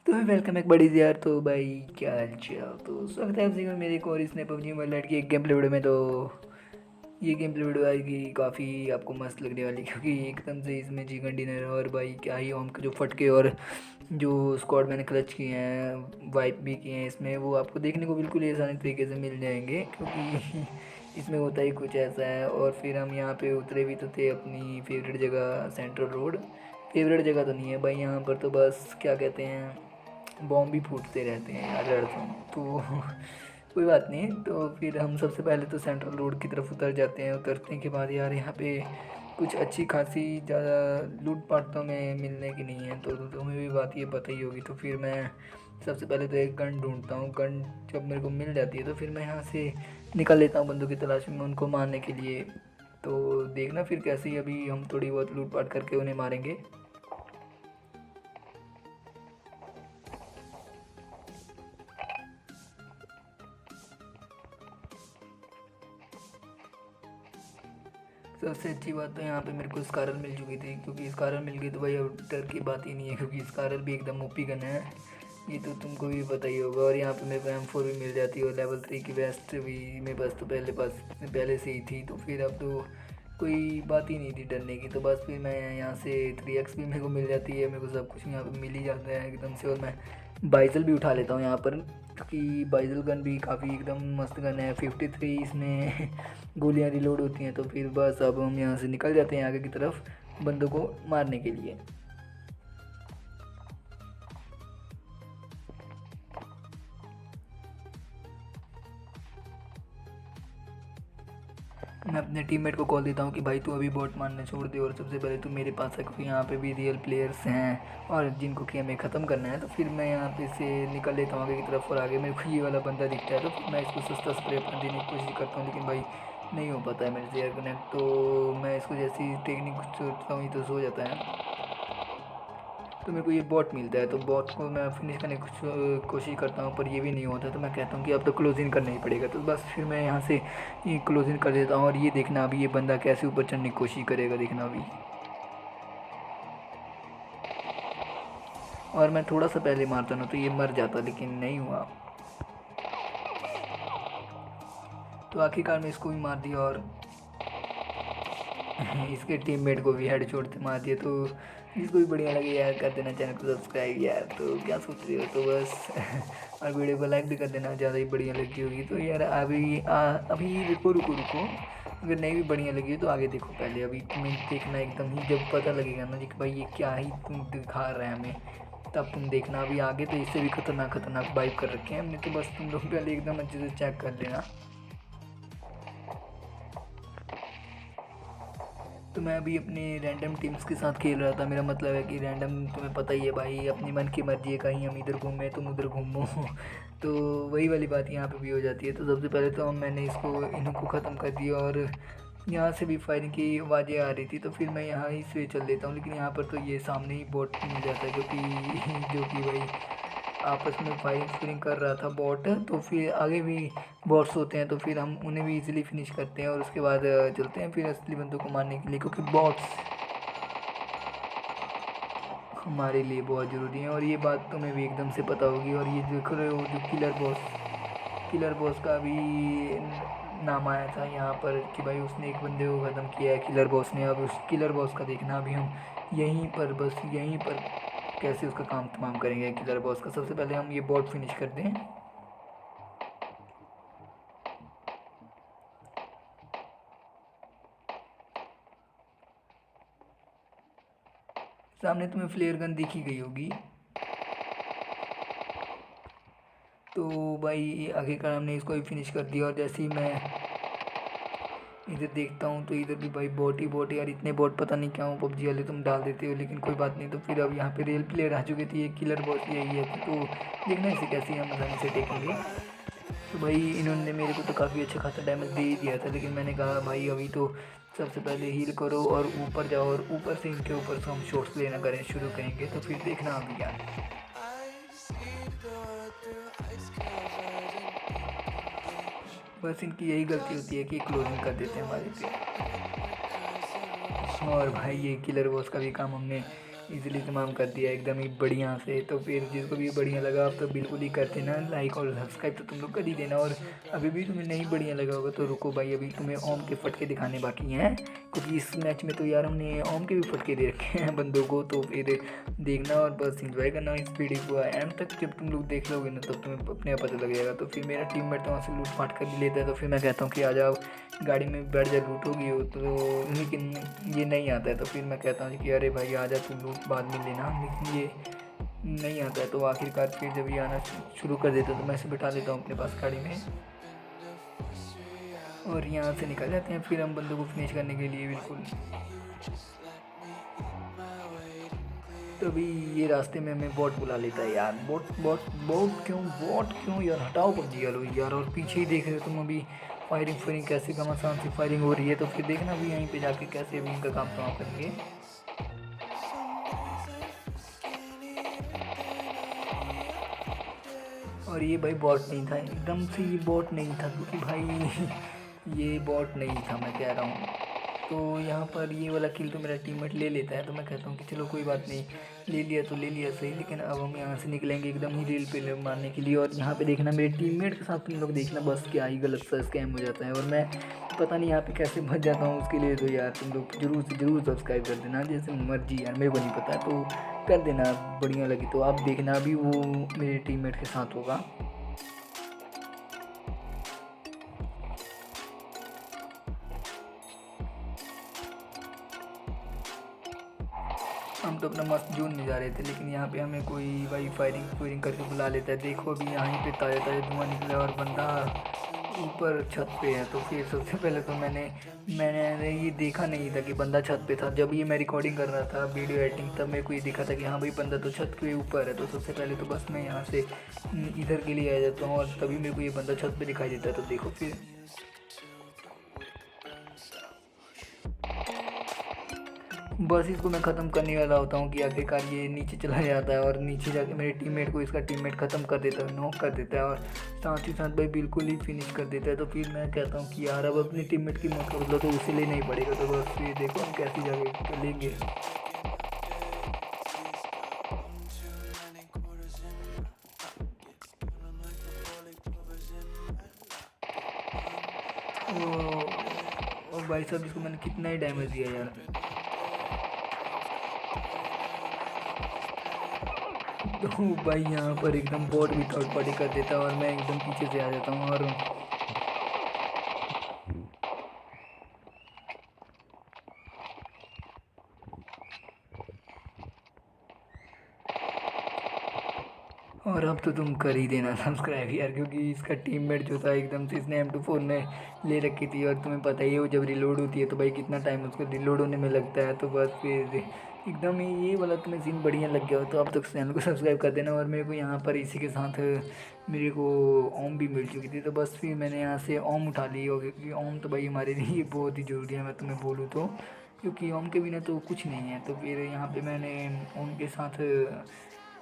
तो वेलकम एक बड़ी सी यार। तो भाई क्या हाल चाल। तो स्वागत है आप सभी का मेरे एक और इसने पबजी मोबाइल लाइट की एक गेम प्ले वीडियो में। तो ये गेम प्ले वीडियो आएगी काफ़ी आपको मस्त लगने वाली, क्योंकि एकदम से इसमें चिकन डिनर और भाई क्या ही होम के जो फटके और जो स्क्वाड मैंने क्लच किए हैं, वाइप भी किए हैं इसमें, वो आपको देखने को बिल्कुल ही आसानी तरीके से मिल जाएंगे, क्योंकि इसमें होता ही कुछ ऐसा है। और फिर हम यहाँ पे उतरे भी तो थे अपनी फेवरेट जगह सेंट्रल रोड। फेवरेट जगह तो नहीं है भाई, यहाँ पर तो बस क्या कहते हैं, बॉम्ब भी फूटते रहते हैं यार लड़कों। तो कोई बात नहीं। तो फिर हम सबसे पहले तो सेंट्रल रोड की तरफ उतर जाते हैं। उतरने के बाद यार यहाँ पे कुछ अच्छी खासी ज़्यादा लूट पाट तो हमें मिलने की नहीं है, तो तुम्हें भी बात ये पता ही होगी। तो फिर मैं सबसे पहले तो एक गन ढूंढता हूँ। गन जब मेरे को मिल जाती है तो फिर मैं यहाँ से निकल लेता हूँ बंदों की तलाश में उनको मारने के लिए। तो देखना फिर कैसे ही अभी हम थोड़ी बहुत लूट पाट करके उन्हें मारेंगे। सबसे अच्छी बात तो यहाँ पे मेरे को स्कारल मिल चुकी थी, क्योंकि स्कारल मिल गई तो भाई अब डर की बात ही नहीं है, क्योंकि स्कारल भी एकदम ओपी गन है, ये तो तुमको भी पता ही होगा। और यहाँ पे मेरे को M4 भी मिल जाती है और लेवल 3 की वेस्ट भी मेरे पास तो पहले से ही थी। तो फिर अब तो कोई बात ही नहीं थी डरने की। तो बस फिर मैं यहाँ से 3x भी मेरे को मिल जाती है, मेरे को सब कुछ यहाँ पे मिल ही जाता है एकदम से। और मैं बाइजल भी उठा लेता हूँ यहाँ पर, क्योंकि बाइजल गन भी काफ़ी एकदम मस्त गन है। 53 इसमें गोलियाँ रिलोड होती हैं। तो फिर बस अब हम यहाँ से निकल जाते हैं आगे की तरफ बंदों को मारने के लिए। मैं अपने टीममेट को कॉल देता हूँ कि भाई तू अभी बॉट मारना छोड़ दे और सबसे पहले तू मेरे पास है, क्योंकि यहाँ पे भी रियल प्लेयर्स हैं और जिनको कि हमें ख़त्म करना है। तो फिर मैं यहाँ पे से निकल लेता हूँ आगे की तरफ। और आगे मेरे को ये वाला बंदा दिखता है तो फिर मैं इसको सस्ता स्प्रे अपना देने की कोशिश करता हूँ, लेकिन भाई नहीं हो पाता है मेरे से एयर कनेक्ट। तो मैं इसको जैसी टेक्निक सोचता हूँ ये तो सो जाता है। तो मेरे को ये बॉट मिलता है, तो बॉट को मैं फिनिश करने की कोशिश करता हूँ, पर ये भी नहीं होता। तो मैं कहता हूँ कि अब तो क्लोजिंग करना ही पड़ेगा। तो बस फिर मैं यहाँ से ये क्लोजिंग कर देता हूँ। और ये देखना अभी ये बंदा कैसे ऊपर चढ़ने की कोशिश करेगा, देखना अभी। और मैं थोड़ा सा पहले मारता ना तो ये मर जाता, लेकिन नहीं हुआ। तो आखिरकार मैं इसको भी मार दिया और इसके टीममेट को भी हेड शॉट से मार दिया। तो जिसको भी बढ़िया लगे यार कर देना चैनल को सब्सक्राइब यार। तो क्या सोच रहे हो, तो बस और वीडियो को लाइक भी कर देना, ज़्यादा ही बढ़िया लगी होगी तो यार। अभी रुको रुको रुको, अगर नहीं भी बढ़िया लगी तो आगे देखो। पहले अभी तुम्हें देखना एकदम ही, जब पता लगेगा ना कि भाई ये क्या ही तुम दिखा रहे हैं हमें, तब तुम देखना। अभी आगे तो इससे भी खतरनाक खतरनाक बाइक कर रखे हैं हमने, तो बस तुम लोग पहले एकदम अच्छे से चेक कर लेना। तो मैं अभी अपने रैंडम टीम्स के साथ खेल रहा था। मेरा मतलब है कि रैंडम तुम्हें पता ही है भाई, अपनी मन की मर्जी है, कहीं हम इधर घूमें तुम उधर घूमो। तो वही वाली बात यहाँ पे भी हो जाती है। तो सबसे पहले तो मैंने इनको ख़त्म कर दिया और यहाँ से भी फायरिंग की आवाज़ें आ रही थी। तो फिर मैं यहाँ ही से चल देता हूँ, लेकिन यहाँ पर तो ये सामने ही बोट मिल जाता है, जो कि भाई आपस में फायरिंग कर रहा था बॉट। तो फिर आगे भी बॉट्स होते हैं, तो फिर हम उन्हें भी इजीली फिनिश करते हैं और उसके बाद चलते हैं फिर असली बंदों को मारने के लिए, क्योंकि बॉट्स हमारे लिए बहुत ज़रूरी हैं। और ये बात तुम्हें भी एकदम से पता होगी। और ये देख रहे हो जो किलर बॉस का भी नाम आया था यहाँ पर कि भाई उसने एक बंदे को ख़त्म किया है किलर बॉस ने। अब उस किलर बॉस का देखना अभी हम यहीं पर, बस यहीं पर कैसे उसका काम तमाम करेंगे किलर बॉस का। सबसे पहले हम ये बॉट फिनिश कर दें। सामने तुम्हें फ्लेयर गन दिखी गई होगी। तो भाई आखिरकार हमने इसको भी फिनिश कर दिया। और जैसे ही मैं इधर देखता हूँ तो इधर भी भाई बॉट ही बॉट यार, इतने बॉट पता नहीं क्या हूँ पबजी वाले तुम डाल देते हो, लेकिन कोई बात नहीं। तो फिर अब यहाँ पे रियल प्लेयर आ चुके थे, ये किलर बॉस यही है। तो देखना इसे कैसे हम आसानी से टेकेंगे। तो भाई इन्होंने मेरे को तो काफ़ी अच्छा खासा डैमेज दे ही दिया था, लेकिन मैंने कहा भाई अभी तो सबसे पहले हील करो और ऊपर जाओ, और ऊपर से इनके ऊपर से हम शॉट्स लेना करें शुरू करेंगे। तो फिर देखना अभी यार, बस इनकी यही गलती होती है कि क्लोजिंग कर देते हैं हमारे पे। और भाई ये किलर बॉस का भी काम हमने इजीली तमाम कर दिया एकदम ही बढ़िया से। तो फिर जिसको भी बढ़िया लगा आप तो बिल्कुल ही कर देना लाइक और सब्सक्राइब तो तुम लोग कर ही देना। और अभी भी तुम्हें नहीं बढ़िया लगा होगा तो रुको भाई, अभी तुम्हें ओम के फटके दिखाने बाकी हैं, क्योंकि इस मैच में तो यार हमने ओम के भी फटके दे रखे हैं बंदों को। तो फिर देखना और बस इंजॉय करना इस वीडियो को एंड तक। जब तुम लोग देख लोगे ना तब तुम्हें अपने आप पता लग जाएगा। तो फिर मेरा टीममेट तो वहाँ से लूट फाट कर ही लेता है, तो फिर मैं कहता हूँ कि आ जाओ गाड़ी में बैठ जा, लूट होगी हो तो। लेकिन ये नहीं आता है, तो फिर मैं कहता हूँ कि अरे भाई आ जा तू, लूट बाद में लेना। लेकिन ये नहीं आता है, तो आखिरकार फिर जब ये आना शुरू कर देता है तो मैं इसे बिठा देता हूँ अपने पास गाड़ी में और यहाँ से निकल जाते हैं फिर हम बंदों को फिनिश करने के लिए बिल्कुल। तभी ये रास्ते में हमें बॉट बुला लेता है यार। बॉट बॉट बॉट क्यों यार, हटाओ पबजी वालों यार। और पीछे ही देख रहे हो तुम अभी फायरिंग कैसे घमासान से फायरिंग हो रही है। तो फिर देखना भी यहीं पे जाके कैसे अभी इनका काम समाप्त करेंगे। और ये भाई बॉट नहीं था, एकदम से ये बॉट नहीं था, क्योंकि भाई ये बॉट नहीं था मैं कह रहा हूँ। तो यहाँ पर ये वाला किल तो मेरा टीममेट ले लेता है, तो मैं कहता हूँ कि चलो कोई बात नहीं, ले लिया तो ले लिया सही। लेकिन अब हम यहाँ से निकलेंगे एकदम ही रेल पे मारने के लिए। और यहाँ पे देखना मेरे टीममेट के साथ तुम लोग देखना बस क्या ही गलत सा स्कैम हो जाता है और मैं पता नहीं यहाँ पे कैसे बच जाता हूँ। उसके लिए तो यार तुम लोग जरूर से ज़रूर सब्सक्राइब कर देना, जैसे मर्जी यार, मेरे को नहीं पता तो कर देना, बढ़िया लगी तो। आप देखना अभी वो मेरे टीममेट के साथ होगा। हम तो अपना मस्त जून में जा रहे थे, लेकिन यहाँ पे हमें कोई भाई फायरिंग करके बुला लेता है। देखो अभी यहाँ पे ताज़ा ताज़ा धुआं निकला और बंदा ऊपर छत पे है। तो फिर सबसे पहले तो मैंने ये देखा नहीं था कि बंदा छत पे था। जब ये मैं रिकॉर्डिंग कर रहा था वीडियो एडिटिंग, तब मेरे को ये दिखा था कि हाँ भाई बंदा तो छत के ऊपर है। तो सबसे पहले तो बस मैं यहाँ से इधर के लिए आ जाता हूँ और तभी मेरे को ये बंदा छत पे दिखाई देता है। तो देखो फिर बस इसको मैं ख़त्म करने वाला होता हूँ कि आखिरकार ये नीचे चला जाता है और नीचे जाके मेरे टीममेट को, इसका टीममेट ख़त्म कर देता है, नॉक कर देता है और साथ ही साथ भाई बिल्कुल ही फिनिश कर देता है। तो फिर मैं कहता हूँ कि यार अब अपने टीममेट की मौत का बदला तो उसे लेना ही पड़ेगा। तो बस ये देखो हम कैसी जगह लेंगे। और भाई साहब इसको मैंने कितना ही डैमेज दिया यार। तो भाई यहाँ पर एकदम बॉट भी थर्ड पार्टी कर देता है और मैं एकदम पीछे से आ जाता हूँ। और अब तो तुम कर ही देना सब्सक्राइब यार, क्योंकि इसका टीममेट जो था एकदम से इसने M24 ने ले रखी थी और तुम्हें पता ही है वो जब रिलोड होती है तो भाई कितना टाइम उसको रिलोड होने में लगता है। तो बस फिर एकदम ही ये वाला तुम्हें सीन बढ़िया लग गया हो तो अब तक चैनल को सब्सक्राइब कर देना। और मेरे को यहाँ पर इसी के साथ मेरे को ओम भी मिल चुकी थी, तो बस फिर मैंने यहाँ से ओम उठा ली। और क्योंकि ओम तो भाई हमारे लिए बहुत ही ज़रूरी है, मैं तुम्हें बोलूँ तो, क्योंकि ओम के बिना तो कुछ नहीं है। तो फिर यहाँ पे मैंने ओम के साथ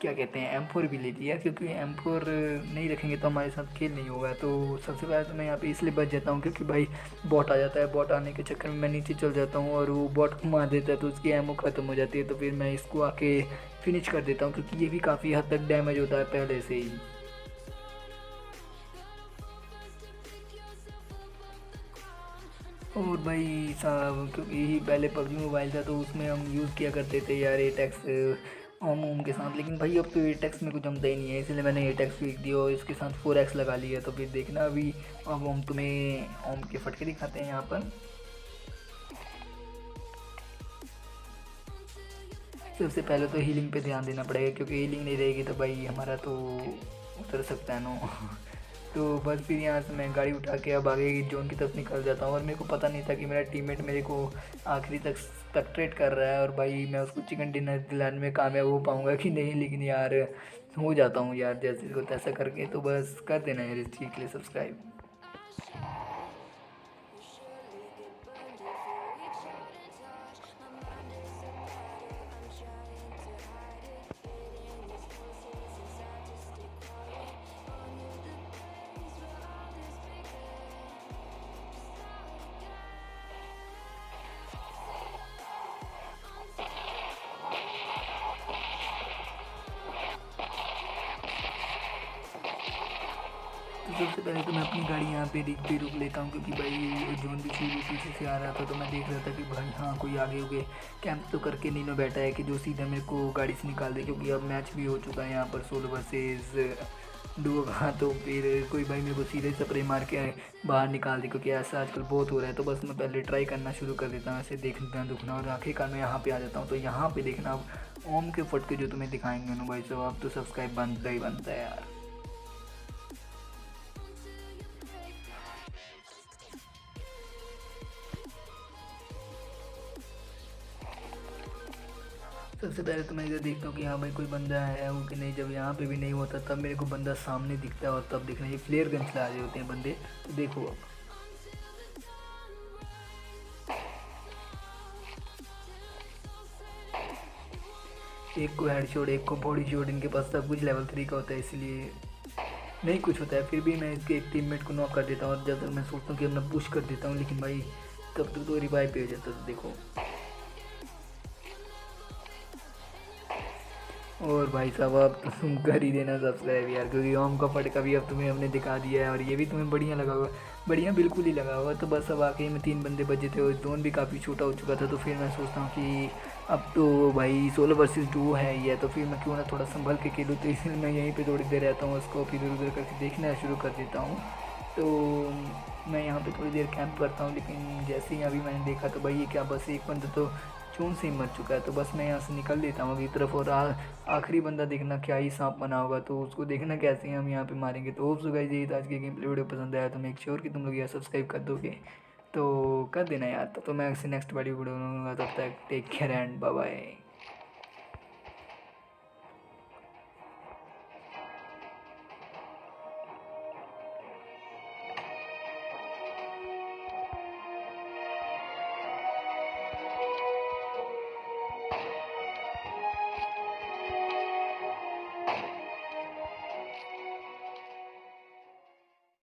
क्या कहते हैं M4 भी ले लिया, क्योंकि M4 नहीं रखेंगे तो हमारे साथ खेल नहीं होगा। तो सबसे पहले तो मैं यहाँ पे इसलिए बच जाता हूँ क्योंकि भाई बॉट आ जाता है। बॉट आने के चक्कर में मैं नीचे चल जाता हूँ और वो बॉट को मार देता है तो उसकी एमओ ख़त्म हो जाती है। तो फिर मैं इसको आके फिनिश कर देता हूँ, क्योंकि ये भी काफ़ी हद तक डैमेज होता है पहले से ही। और भाई साहब क्योंकि यही पहले पबजी मोबाइल था तो उसमें हम यूज़ किया करते थे यार एटेक्स ओम के साथ। लेकिन भाई अब तो एटेक्स में कुछ जमता ही नहीं है, इसलिए मैंने एटेक्स फेंक दिया और इसके साथ 4x लगा लिया। तो फिर देखना अभी अब हम तुम्हें ओम के फटके दिखाते हैं यहाँ पर। सबसे पहले तो हीलिंग पे ध्यान देना पड़ेगा, क्योंकि हीलिंग नहीं रहेगी तो भाई हमारा तो उतर सकता है नो। तो बस फिर यहाँ से मैं गाड़ी उठा के अब आगे की जोन की तरफ निकल जाता हूँ। और मेरे को पता नहीं था कि मेरा टीममेट मेरे को आखिरी तक ट्रेड कर रहा है और भाई मैं उसको चिकन डिनर दिलाने में कामयाब हो पाऊँगा कि नहीं। लेकिन यार हो जाता हूँ यार जैसे को तैसा करके। तो बस कर देना यार इस चीज़ के लिए सब्सक्राइब। सबसे पहले तो मैं अपनी गाड़ी यहाँ पे रुक लेता हूँ, क्योंकि भाई जोन भी शुरू पीछे से आ रहा था, तो मैं देख रहा था कि भाई हाँ कोई आगे हो गए कैंप तो करके नहीं ना बैठा है कि जो सीधा मेरे को गाड़ी से निकाल दे, क्योंकि अब मैच भी हो चुका है यहाँ पर 16 वर्सेस डुओ का। तो फिर कोई भाई मेरे को सीधे स्प्रे मार के बाहर निकाल दे, क्योंकि ऐसा आजकल बहुत हो रहा है। तो बस मैं पहले ट्राई करना शुरू कर देता हूँ ऐसे देखना दुखना, और आखिरकार मैं यहाँ पे आ जाता हूँ। तो यहाँ पे देखना अब ओम के फटके जो तुम्हें दिखाएंगे ना भाई साहब, अब तो सब्सक्राइब बनता ही बनता है यार। सबसे पहले तो मैं इधर देखता हूँ कि हाँ भाई कोई बंदा है वो कि नहीं। जब यहाँ पे भी नहीं होता तब मेरे को बंदा सामने दिखता है, और तब देखना ये फ्लेयर गन चला रहे होते हैं बंदे। तो देखो अब एक को हेडशॉट, एक को बॉडी शॉट, इनके पास सब कुछ लेवल 3 का होता है, इसलिए नहीं कुछ होता है। फिर भी मैं इसके एक टीममेट को नॉक कर देता हूँ, और जब तक मैं सोचता हूँ कि अब मैं पुश कर देता हूँ, लेकिन भाई तब तक तो रिवाइव पे हो जाता था। देखो और भाई साहब अब तुम कर ही देना सब्सक्राइब यार, क्योंकि ओम का फटका भी अब तुम्हें हमने दिखा दिया है, और ये भी तुम्हें बढ़िया लगा होगा। बढ़िया बिल्कुल ही लगा होगा। तो बस अब वाकई में 3 बंदे बचे थे और जोन भी काफ़ी छोटा हो चुका था। तो फिर मैं सोचता हूँ कि अब तो भाई 16 वर्सेस 2 है ही है, तो फिर मैं क्यों ना थोड़ा संभल के खेलूँ। तो इसलिए मैं यहीं पर थोड़ी देर रहता हूँ, उसको फिर इधर उधर करके देखना शुरू कर देता हूँ। तो मैं यहाँ पे थोड़ी देर कैंप करता हूँ, लेकिन जैसे ही अभी मैंने देखा तो भाई ये क्या, बस एक बंदा तो चून से ही मर चुका है। तो बस मैं यहाँ से निकल लेता हूँ अगली तरफ, और आखिरी बंदा देखना क्या ही सांप बना होगा, तो उसको देखना कैसे हम यहाँ पे मारेंगे। तो होप सो गाइस ये आज की गेम प्ले वीडियो पसंद आया तो मेक श्योर कि तुम लोग यार सब्सक्राइब कर दोगे, तो कर देना यार। तो मैं नेक्स्ट वीडियो बनाऊंगा, तब तक take care and bye bye.